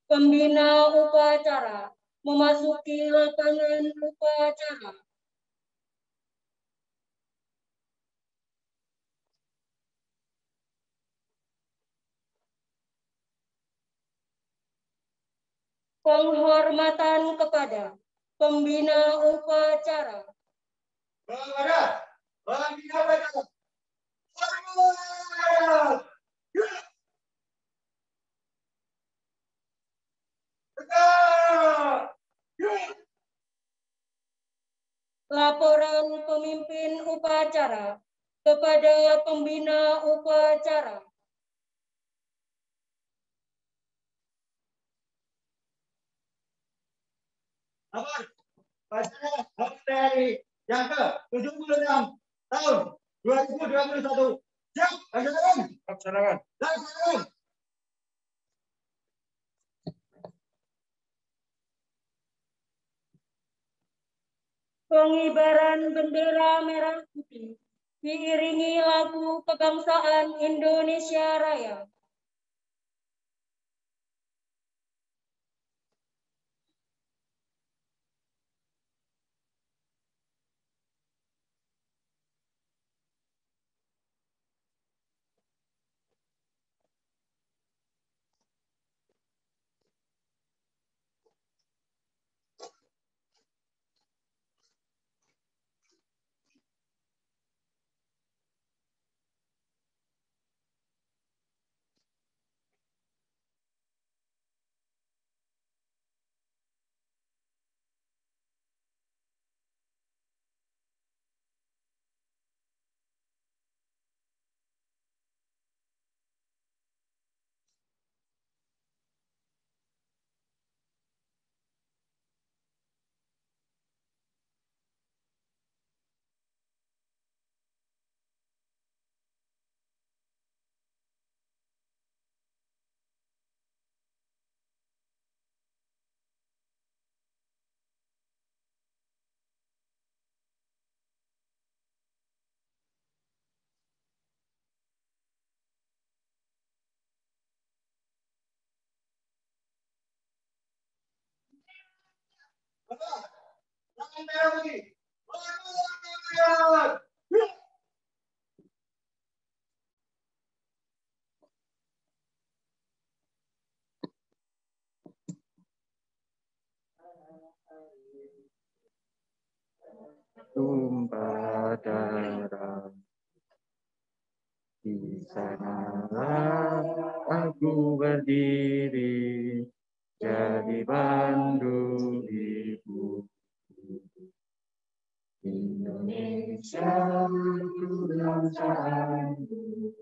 Pembina upacara memasuki lapangan upacara. Penghormatan kepada pembina upacara. Kepada pembina upacara. Laporan pemimpin upacara kepada pembina upacara. Lapor pada HPTRI yang ke-76 tahun 2021. Siap, laksanakan. Laksanakan. Laksanakan. Pengibaran bendera merah putih diiringi lagu kebangsaan Indonesia Raya. Tangan merah putih. Bergerak. Tumpah darah di sanalah aku berdiri jadi pandu ibu. Indonesia ku bangsaku,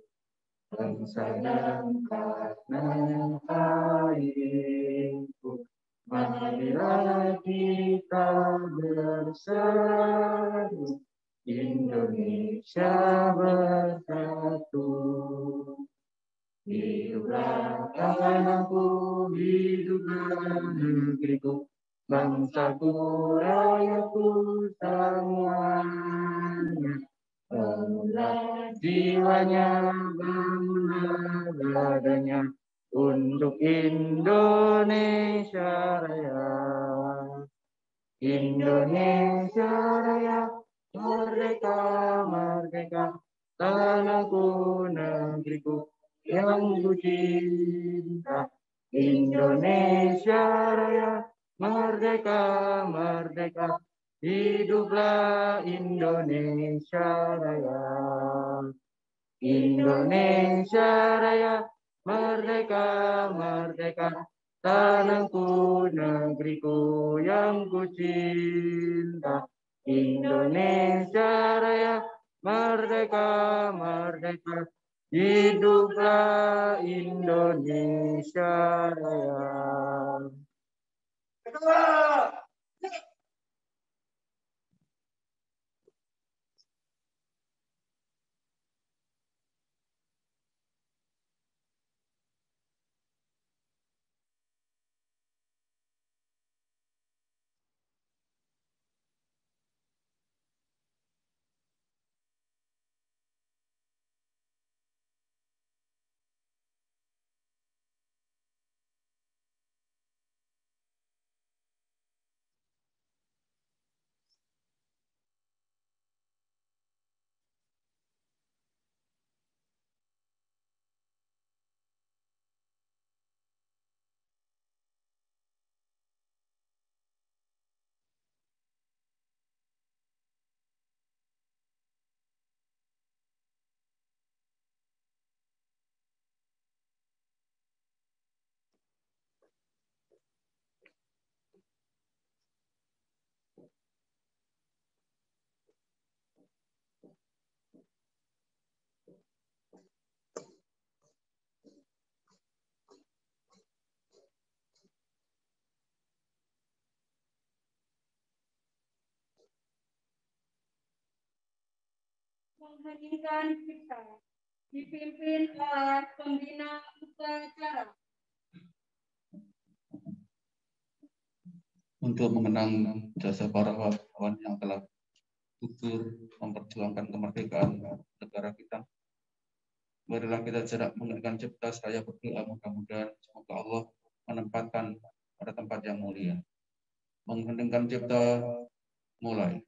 bangsa yang karena airku. Marilah kita bersatu, Indonesia bersatu. Hiduplah tanahku, hiduplah negeriku, bangsaku, rakyatku semuanya. Bangunlah jiwanya, bangunlah badannya untuk Indonesia Raya. Indonesia Raya, merdeka, merdeka, tanahku, negeriku yang ku cinta. Indonesia Raya, merdeka, merdeka, hiduplah Indonesia Raya. Indonesia Raya, merdeka, merdeka, tanahku, negeriku yang ku cinta. Indonesia Raya, merdeka, merdeka, hiduplah Indonesia Raya. Ketua. mengheningkan cipta dipimpin oleh pembina upacara. Untuk mengenang jasa para pahlawan yang telah gugur memperjuangkan kemerdekaan negara kita, marilah kita jarak mengenangkan cipta seraya berdoa mudah-mudahan semoga Allah menempatkan pada tempat yang mulia. Mengheningkan cipta mulai.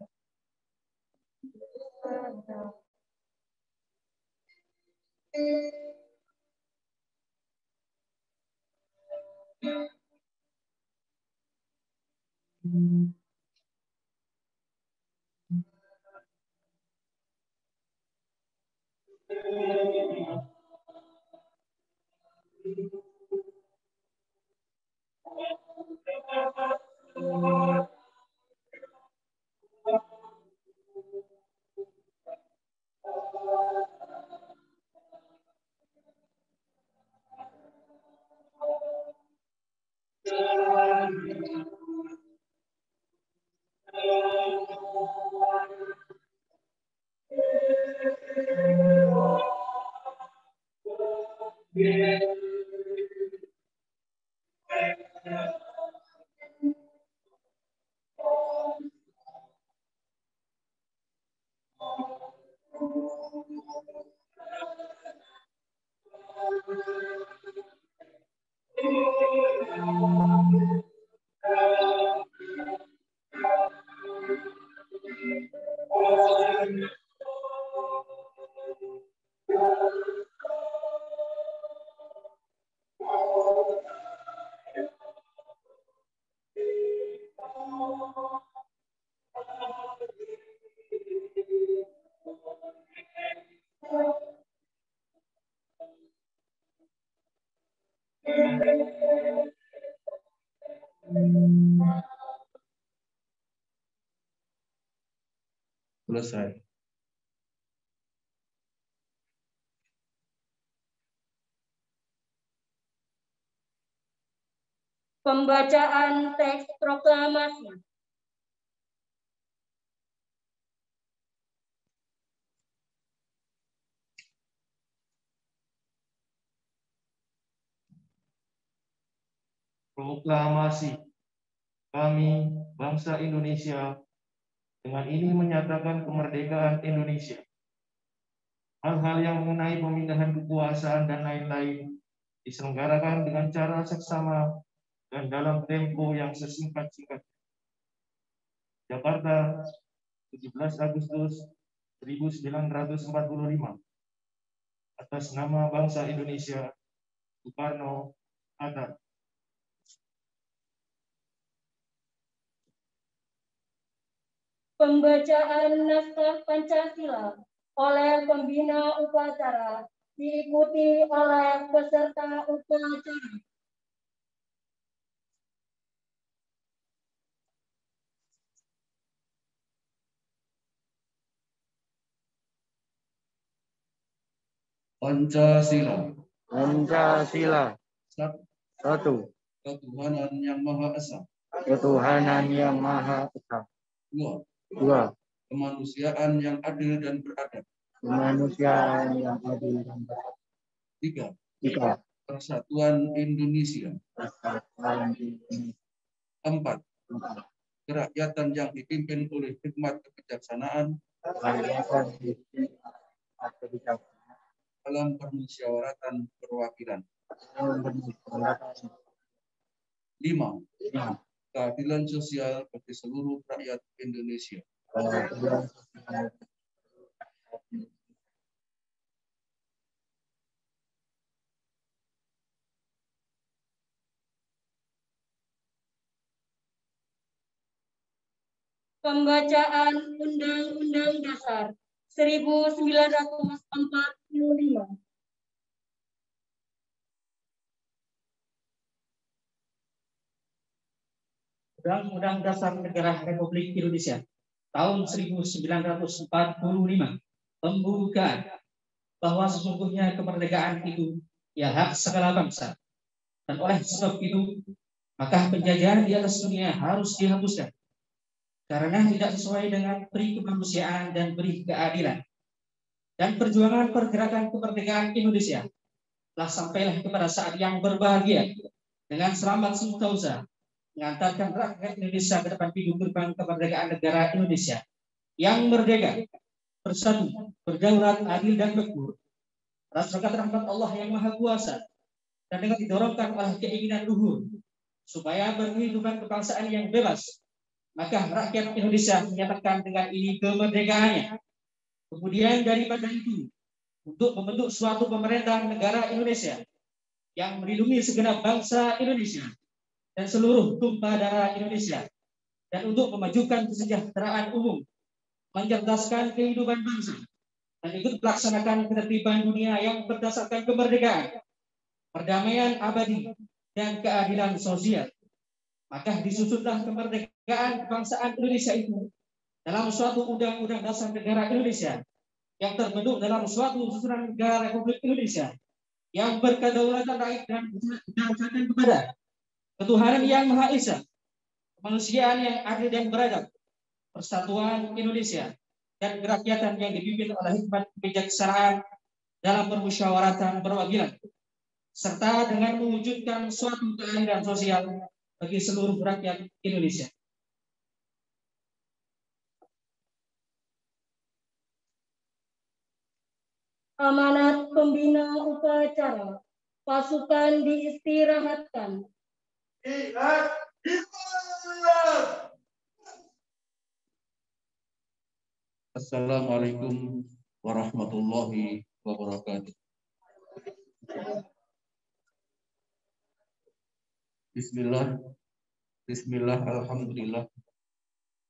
Selesai. Pembacaan teks proklamasi. Proklamasi. Kami, bangsa Indonesia, dengan ini menyatakan kemerdekaan Indonesia. Hal-hal yang mengenai pemindahan kekuasaan dan lain-lain diselenggarakan dengan cara seksama dan dalam tempo yang sesingkat-singkatnya. Jakarta, 17 Agustus 1945. Atas nama bangsa Indonesia, Soekarno, Hatta. Pembacaan naskah Pancasila oleh pembina upacara diikuti oleh peserta upacara. Pancasila. Pancasila. Satu. Ketuhanan yang Maha Esa. Ketuhanan yang Maha Esa. Dua. Kemanusiaan yang adil dan beradab. Kemanusiaan yang adil dan beradab. Tiga. Persatuan Indonesia. Persatuan Indonesia. 4. Kerakyatan yang dipimpin oleh hikmat kebijaksanaan dalam permusyawaratan perwakilan. 5. Keadilan sosial bagi seluruh rakyat Indonesia. Pembacaan Undang-Undang Dasar 1945. Undang-Undang Dasar Negara Republik Indonesia tahun 1945 membuka bahwa sesungguhnya kemerdekaan itu ya hak segala bangsa, dan oleh sebab itu maka penjajahan di atas dunia harus dihapuskan karena tidak sesuai dengan peri kemanusiaan dan peri keadilan. dan perjuangan pergerakan kemerdekaan Indonesia telah sampailah kepada saat yang berbahagia dengan selamat sentosa mengantarkan rakyat Indonesia ke depan pintu gerbang kemerdekaan negara Indonesia yang merdeka, bersatu, berdaulat, adil dan makmur atas berkat rahmat Allah yang Maha Kuasa dan dengan didorongkan oleh keinginan luhur supaya berkehidupan kebangsaan yang bebas, maka rakyat Indonesia menyatakan dengan ini kemerdekaannya. Kemudian daripada itu, untuk membentuk suatu pemerintahan negara Indonesia yang melindungi segenap bangsa Indonesia dan seluruh tumpah darah Indonesia, dan untuk memajukan kesejahteraan umum, mencerdaskan kehidupan bangsa, dan ikut melaksanakan ketertiban dunia yang berdasarkan kemerdekaan, perdamaian abadi, dan keadilan sosial. Maka disusunlah kemerdekaan kebangsaan Indonesia itu dalam suatu undang-undang dasar negara Indonesia yang terbentuk dalam suatu susunan negara Republik Indonesia yang berkedaulatan rakyat dan berdasarkan kepada ketuhanan yang Maha Esa, kemanusiaan yang adil dan beradab, persatuan Indonesia, dan kerakyatan yang dipimpin oleh hikmat kebijaksanaan dalam permusyawaratan perwakilan, serta dengan mewujudkan suatu keadilan sosial bagi seluruh rakyat Indonesia. Amanat pembina upacara, pasukan diistirahatkan. Assalamualaikum warahmatullahi wabarakatuh. Bismillah, alhamdulillah.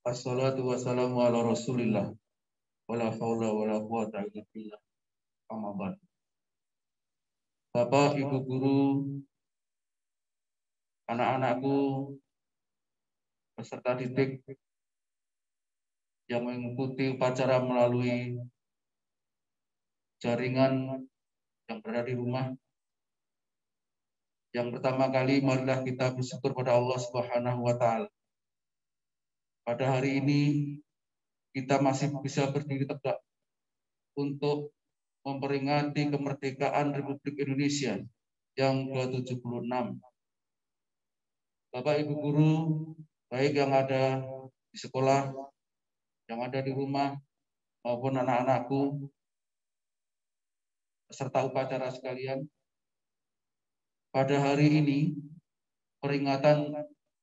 Assalatu wassalamu ala rasulillah. Wala haula wala quwata illa billah. Amma ba'd. Bapak, Ibu guru, anak-anakku, peserta didik yang mengikuti upacara melalui jaringan yang berada di rumah. Yang pertama kali, marilah kita bersyukur pada Allah Subhanahu wa Ta'ala. Pada hari ini kita masih bisa berdiri tegak untuk memperingati kemerdekaan Republik Indonesia yang ke-76. Bapak Ibu guru, baik yang ada di sekolah, yang ada di rumah, maupun anak-anakku, peserta upacara sekalian, pada hari ini peringatan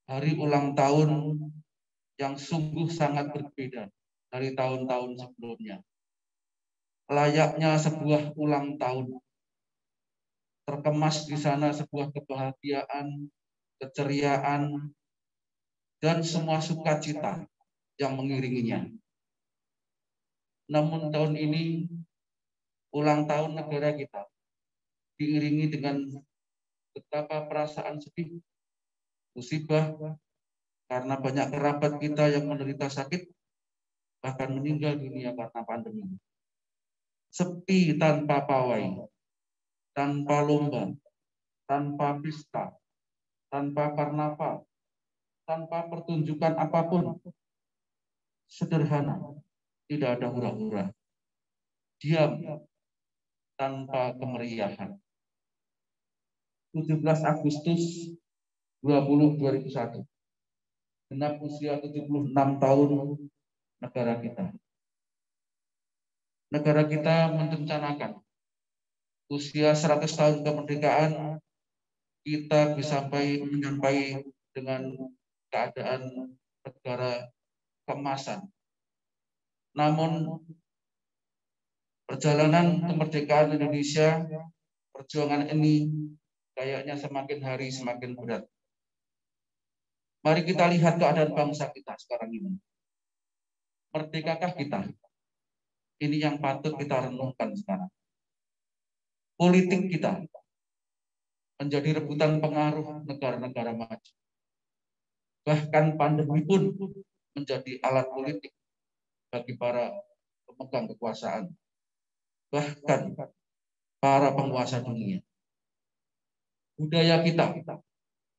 hari ulang tahun yang sungguh sangat berbeda dari tahun-tahun sebelumnya. Layaknya sebuah ulang tahun, terkemas di sana sebuah kebahagiaan, keceriaan, dan semua sukacita yang mengiringinya. Namun tahun ini ulang tahun negara kita diiringi dengan betapa perasaan sedih, musibah, karena banyak kerabat kita yang menderita sakit, bahkan meninggal dunia karena pandemi. Sepi tanpa pawai, tanpa lomba, tanpa pesta, tanpa karnaval, tanpa pertunjukan apapun. Sederhana, tidak ada hura-hura. Diam, tanpa kemeriahan. 17 Agustus 2021. Genap usia 76 tahun negara kita. Negara kita merencanakan usia 100 tahun kemerdekaan kita bisa menyampai dengan keadaan negara keemasan. Namun perjalanan kemerdekaan Indonesia, perjuangan ini kayaknya semakin hari semakin berat. Mari kita lihat keadaan bangsa kita sekarang ini. Merdekakah kita? Ini yang patut kita renungkan sekarang. Politik kita menjadi rebutan pengaruh negara-negara maju. Bahkan pandemi pun menjadi alat politik bagi para pemegang kekuasaan. Bahkan para penguasa dunia. Budaya kita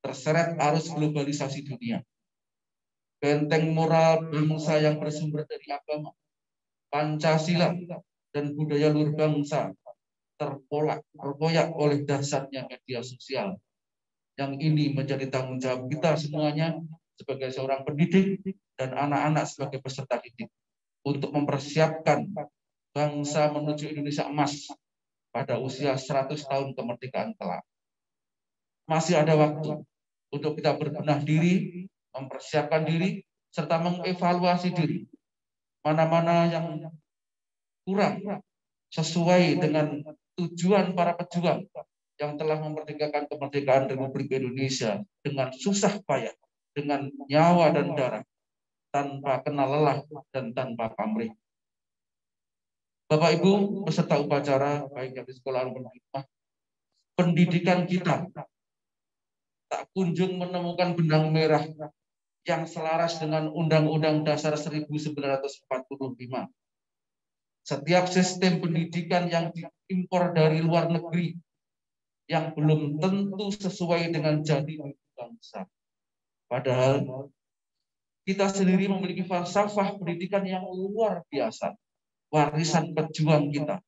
terseret arus globalisasi dunia. Benteng moral bangsa yang bersumber dari agama, Pancasila, dan budaya luhur bangsa terkoyak oleh dahsyatnya media sosial. Yang ini menjadi tanggung jawab kita semuanya sebagai seorang pendidik dan anak-anak sebagai peserta didik untuk mempersiapkan bangsa menuju Indonesia emas pada usia 100 tahun kemerdekaan kelak. Masih ada waktu untuk kita berbenah diri, mempersiapkan diri, serta mengevaluasi diri. Mana-mana yang kurang sesuai dengan tujuan para pejuang yang telah memerdekakan kemerdekaan Republik Indonesia dengan susah payah, dengan nyawa dan darah, tanpa kenal lelah dan tanpa pamrih. Bapak Ibu peserta upacara, baik yang di sekolah maupun di rumah, pendidikan kita tak kunjung menemukan benang merah yang selaras dengan Undang-Undang Dasar 1945. Setiap sistem pendidikan yang diimpor dari luar negeri yang belum tentu sesuai dengan jati diri bangsa. Padahal kita sendiri memiliki falsafah pendidikan yang luar biasa. Warisan pejuang kita,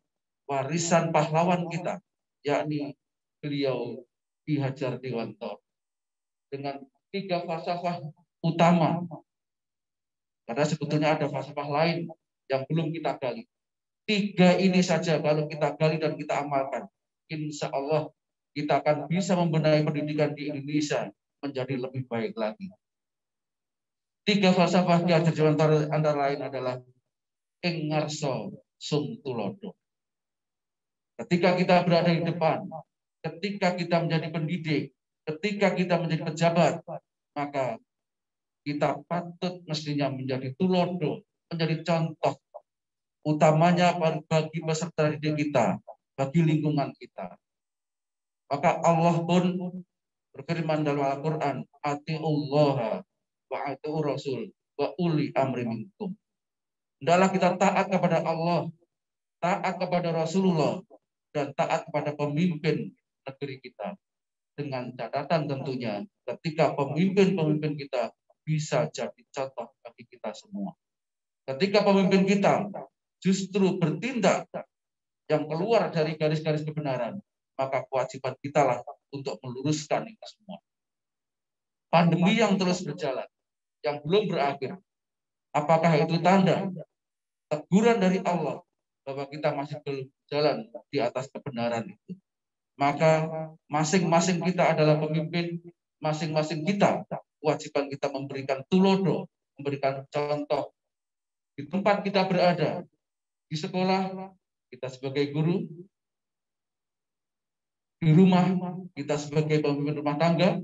warisan pahlawan kita, yakni beliau Ki Hajar Dewantara. Dengan 3 falsafah utama. Karena sebetulnya ada falsafah lain yang belum kita gali. 3 ini saja kalau kita gali dan kita amalkan, insya Allah kita akan bisa membenahi pendidikan di Indonesia menjadi lebih baik lagi. 3 falsafah Ki Hajar Dewantara antara lain adalah ing ngarsa sum tulodo. Ketika kita berada di depan, ketika kita menjadi pendidik, ketika kita menjadi pejabat, maka kita patut mestinya menjadi tulodo, menjadi contoh utamanya bagi peserta didik kita, bagi lingkungan kita. Maka Allah pun berfirman dalam Al-Quran, atiullaha wa atiur rasul wa uli amri minkum. Hendaklah kita taat kepada Allah, taat kepada Rasulullah, dan taat kepada pemimpin negeri kita. Dengan catatan tentunya ketika pemimpin-pemimpin kita bisa jadi contoh bagi kita semua. Ketika pemimpin kita justru bertindak yang keluar dari garis-garis kebenaran, maka kewajiban kita lah untuk meluruskan itu semua. Pandemi yang terus berjalan, yang belum berakhir, apakah itu tanda teguran dari Allah bahwa kita masih berjalan di atas kebenaran itu? Maka masing-masing kita adalah pemimpin, masing-masing kita kewajiban kita memberikan tulodo, memberikan contoh di tempat kita berada, di sekolah kita sebagai guru, di rumah kita sebagai pemimpin rumah tangga,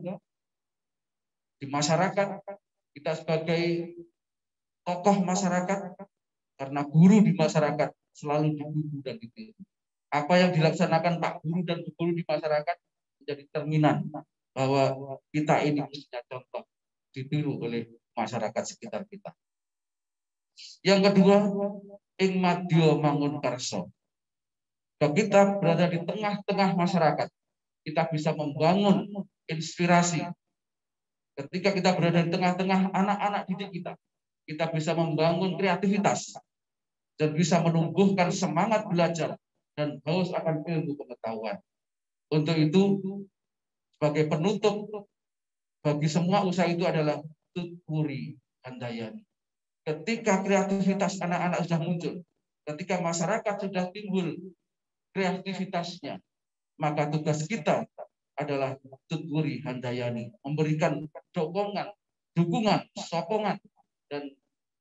di masyarakat kita sebagai tokoh masyarakat, karena guru di masyarakat selalu dibutuhkan dan ditiru. Apa yang dilaksanakan Pak Guru dan Bu Guru di masyarakat menjadi cerminan bahwa kita ini mestinya contoh ditiru oleh masyarakat sekitar kita. Yang kedua, ing madya mangun karso. Kalau kita berada di tengah-tengah masyarakat, kita bisa membangun inspirasi. Ketika kita berada di tengah-tengah anak-anak didik kita, kita bisa membangun kreativitas dan bisa menumbuhkan semangat belajar dan haus akan ilmu pengetahuan. Untuk itu, sebagai penutup bagi semua usaha itu adalah tuturi handayani. Ketika kreativitas anak-anak sudah muncul, ketika masyarakat sudah timbul kreativitasnya, maka tugas kita adalah tuturi handayani, memberikan dukungan, sokongan, dan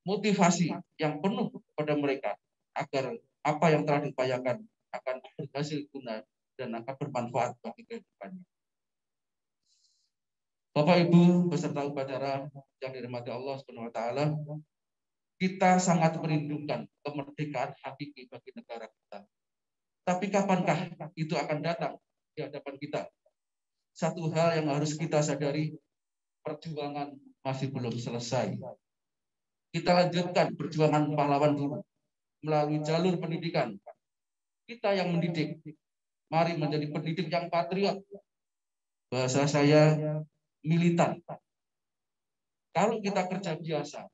motivasi yang penuh kepada mereka agar apa yang telah diupayakan akan berhasil guna dan akan bermanfaat bagi kehidupannya. Bapak Ibu peserta upacara yang dirahmati Allah Subhanahu wa taala, kita sangat merindukan kemerdekaan hakiki bagi negara kita. Tapi kapankah itu akan datang di hadapan kita? Satu hal yang harus kita sadari, perjuangan masih belum selesai. Kita lanjutkan perjuangan pahlawan dulu melalui jalur pendidikan. Kita yang mendidik, mari menjadi pendidik yang patriot. Bahasa saya militan. Kalau kita kerja biasa,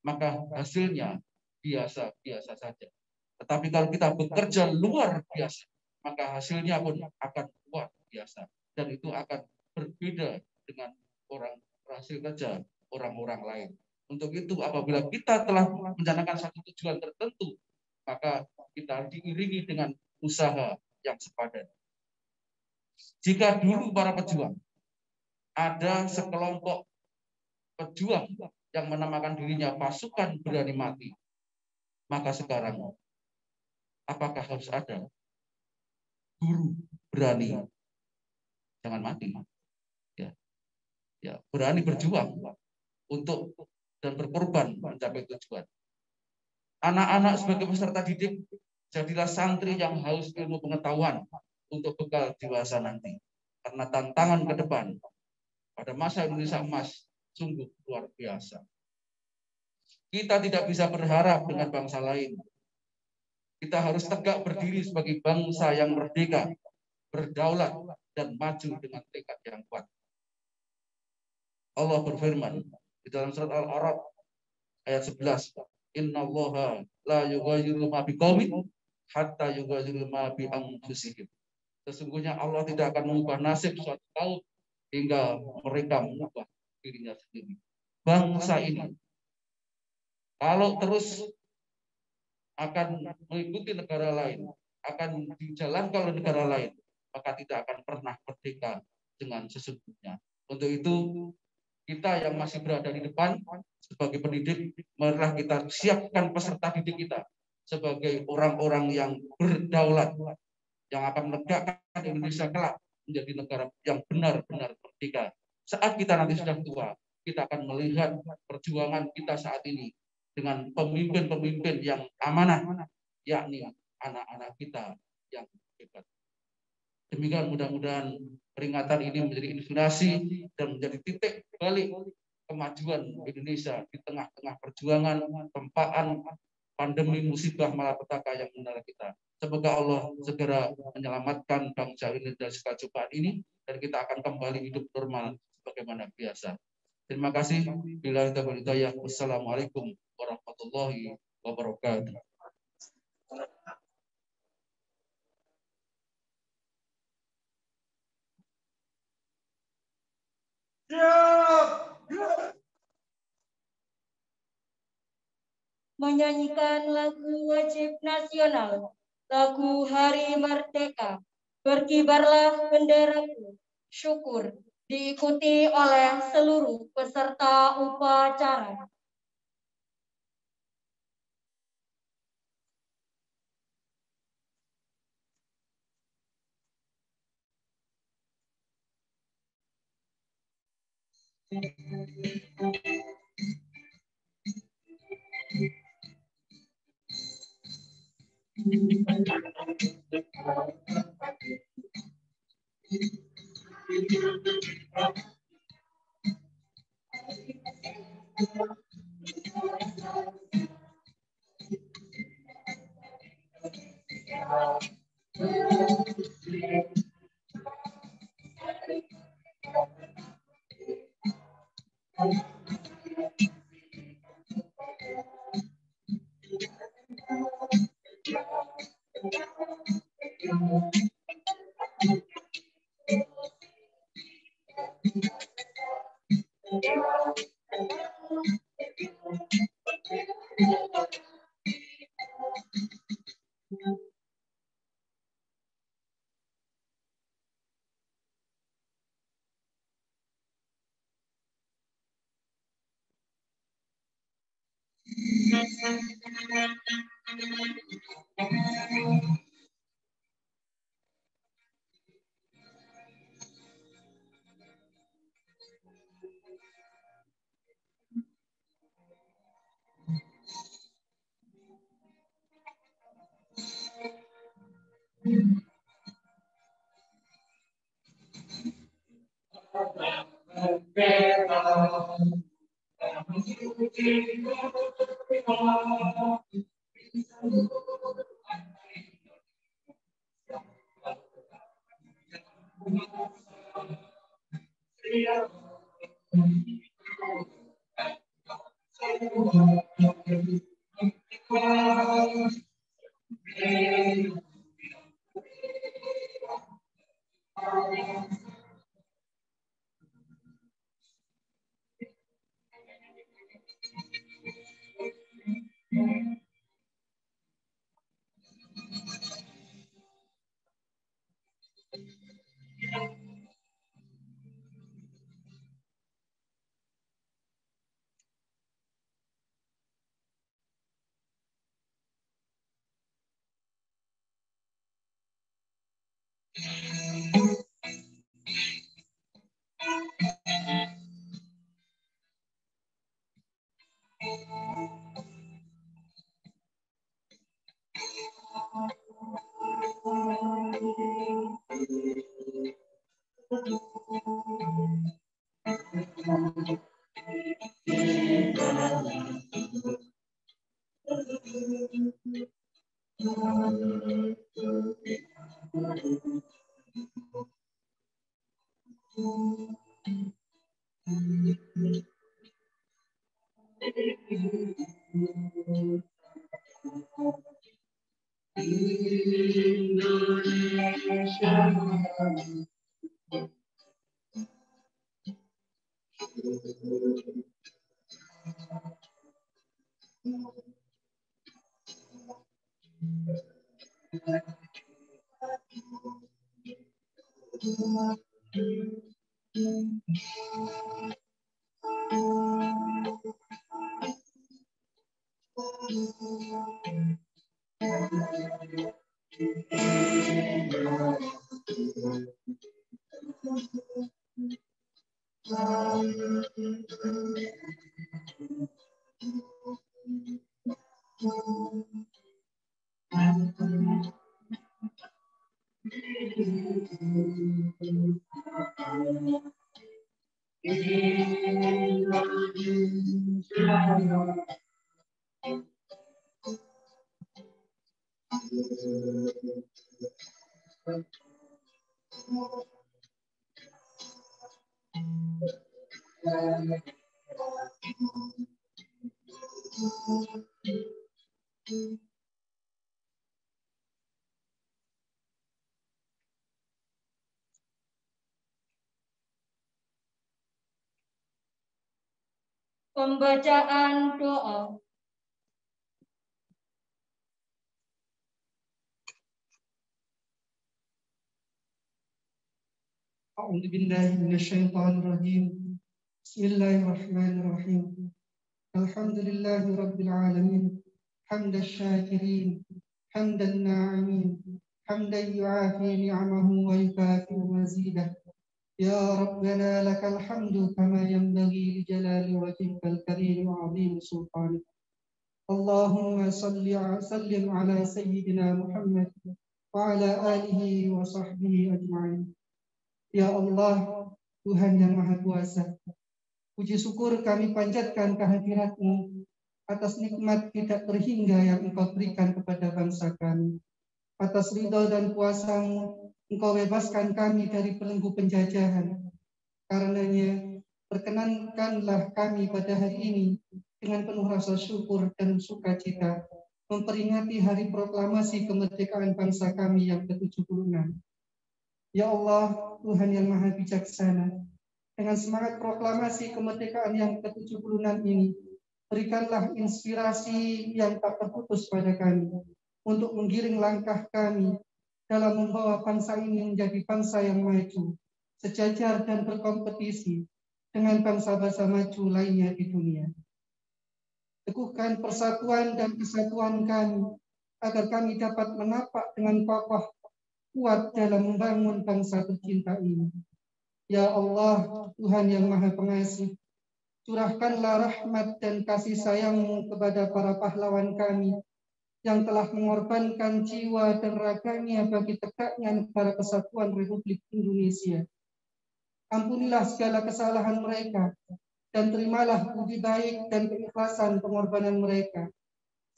maka hasilnya biasa-biasa saja. Tetapi kalau kita bekerja luar biasa, maka hasilnya pun akan luar biasa. Dan itu akan berbeda dengan orang hasil kerja orang-orang lain. Untuk itu apabila kita telah mencanangkan satu tujuan tertentu, maka kita diiringi dengan usaha yang sepadan. Jika dulu para pejuang ada sekelompok pejuang yang menamakan dirinya pasukan berani mati, maka sekarang apakah harus ada guru berani jangan mati? Ya, berani berjuang untuk dan berkorban mencapai tujuan. Anak-anak sebagai peserta didik, jadilah santri yang haus ilmu pengetahuan untuk bekal dewasa nanti. Karena tantangan ke depan pada masa Indonesia emas sungguh luar biasa. Kita tidak bisa berharap dengan bangsa lain. Kita harus tegak berdiri sebagai bangsa yang merdeka, berdaulat, dan maju dengan tekad yang kuat. Allah berfirman di dalam surat Al-A'raf ayat 11, Innallaha la yughayyiru ma biqaumin hatta yughayyiru ma bi anfusihim. Sesungguhnya Allah tidak akan mengubah nasib suatu kaum hingga mereka mengubah dirinya sendiri. Bangsa ini kalau terus akan mengikuti negara lain, akan dijalankan oleh negara lain, maka tidak akan pernah merdeka dengan sesungguhnya. Untuk itu, kita yang masih berada di depan sebagai pendidik, marilah kita siapkan peserta didik kita sebagai orang-orang yang berdaulat, yang akan menegakkan Indonesia kelak menjadi negara yang benar-benar merdeka. Saat kita nanti sudah tua, kita akan melihat perjuangan kita saat ini dengan pemimpin-pemimpin yang amanah, yakni anak-anak kita yang hebat. Demikian mudah-mudahan peringatan ini menjadi inspirasi dan menjadi titik balik kemajuan Indonesia di tengah-tengah perjuangan, tempaan, pandemi, musibah, malapetaka yang menimpa kita. Semoga Allah segera menyelamatkan bangsa ini dari segala cobaan ini dan kita akan kembali hidup normal sebagaimana biasa. Terima kasih. Billahi taufiq wal hidayah. Wassalamualaikum warahmatullahi wabarakatuh. Menyanyikan lagu wajib nasional, lagu Hari Merdeka, Berkibarlah Benderaku, Syukur, diikuti oleh seluruh peserta upacara. Pembacaan doa. أعوذ بالله من الشيطان الرجيم بسم الله الرحمن الرحيم الحمد لله رب العالمين حمد الشاكرين حمد الناعمين حمدا يعافي نعمه ويكافئ مزيده يا ربنا لك الحمد كما ينبغي لجلال وجهك الكريم وعظيم سلطانك اللهم صل وسلم على سيدنا محمد وعلى آله وصحبه أجمعين. Ya Allah, Tuhan yang Maha Kuasa, puji syukur kami panjatkan kehadirat-Mu atas nikmat tidak terhingga yang Engkau berikan kepada bangsa kami. Atas ridha dan kuasa-Mu, Engkau bebaskan kami dari belenggu penjajahan. Karenanya, perkenankanlah kami pada hari ini dengan penuh rasa syukur dan sukacita memperingati hari proklamasi kemerdekaan bangsa kami yang ke-76. Ya Allah, Tuhan yang Maha Bijaksana, dengan semangat proklamasi kemerdekaan yang ke-76 ini, berikanlah inspirasi yang tak terputus pada kami untuk menggiring langkah kami dalam membawa bangsa ini menjadi bangsa yang maju, sejajar dan berkompetisi dengan bangsa-bangsa maju lainnya di dunia. Teguhkan persatuan dan kesatuan kami, agar kami dapat menapak dengan kokoh kuat dalam membangun bangsa tercinta ini. Ya Allah, Tuhan yang Maha Pengasih, curahkanlah rahmat dan kasih sayang-Mu kepada para pahlawan kami yang telah mengorbankan jiwa dan raganya bagi tegaknya negara kesatuan Republik Indonesia. Ampunilah segala kesalahan mereka dan terimalah budi baik dan keikhlasan pengorbanan mereka,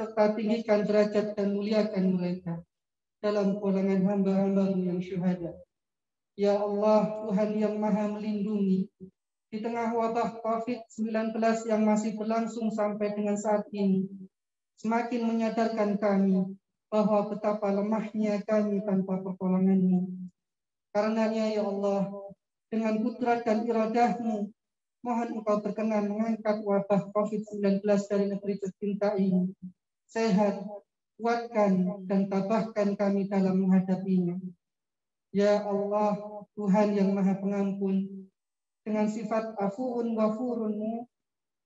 serta tinggikan derajat dan muliakan mereka dalam kalangan hamba-hamba-Mu yang syuhada. Ya Allah, Tuhan yang Maha Melindungi, di tengah wabah COVID-19 yang masih berlangsung sampai dengan saat ini, semakin menyadarkan kami bahwa betapa lemahnya kami tanpa pertolongan-Mu. Karenanya ya Allah, dengan kudrat dan iradah-Mu, mohon Engkau berkenan mengangkat wabah COVID-19 dari negeri tercinta ini. Sehat, kuatkan, dan tabahkan kami dalam menghadapinya. Ya Allah, Tuhan yang Maha Pengampun, dengan sifat afuun wafurun-Mu,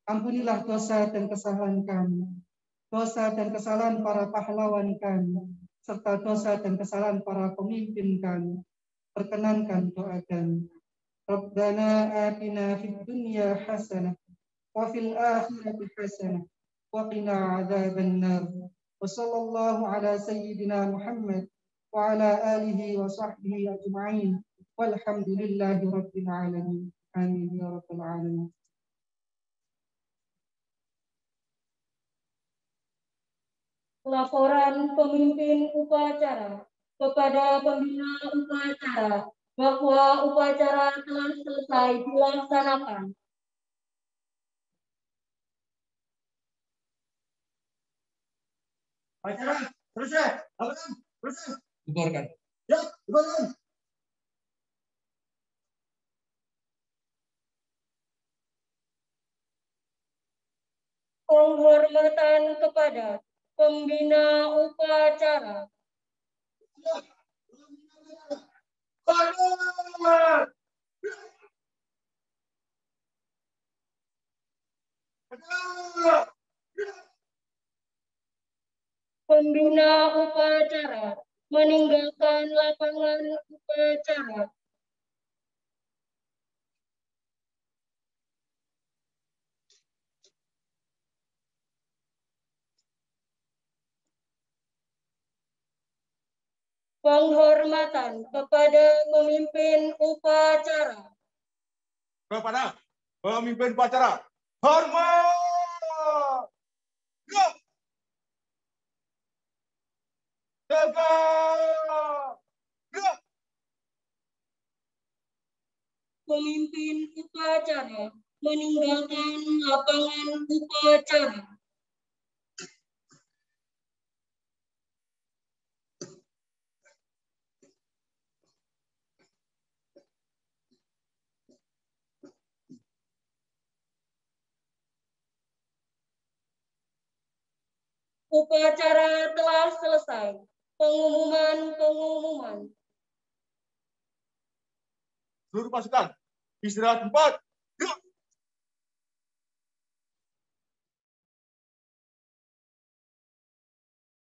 ampunilah dosa dan kesalahan kami, dosa dan kesalahan para pahlawan kami, serta dosa dan kesalahan para pemimpin kami. Perkenankan doa kami. Rabbana atina fid dunya hasanah wa fil akhirati hasanah wa qina adzabannar. Wa sallallahu ala sayyidina Muhammad wa ala alihi wa sahbihi ajma'in. Walhamdulillahi rabbil alamin. Amin ya rabbal alamin. Laporan pemimpin upacara kepada pembina upacara bahwa upacara telah selesai dilaksanakan. Acara selesai. Abraham, selesai. Bubarkan. Ya, bubarkan. Penghormatan kepada pembina upacara. Hormat. Pembina upacara meninggalkan lapangan upacara. Penghormatan kepada pemimpin upacara. Kepada pemimpin upacara. Hormat. Gerak. Tegak. Gerak. Pemimpin upacara meninggalkan lapangan upacara. Upacara telah selesai. Pengumuman. Seluruh pasukan istirahat tempat.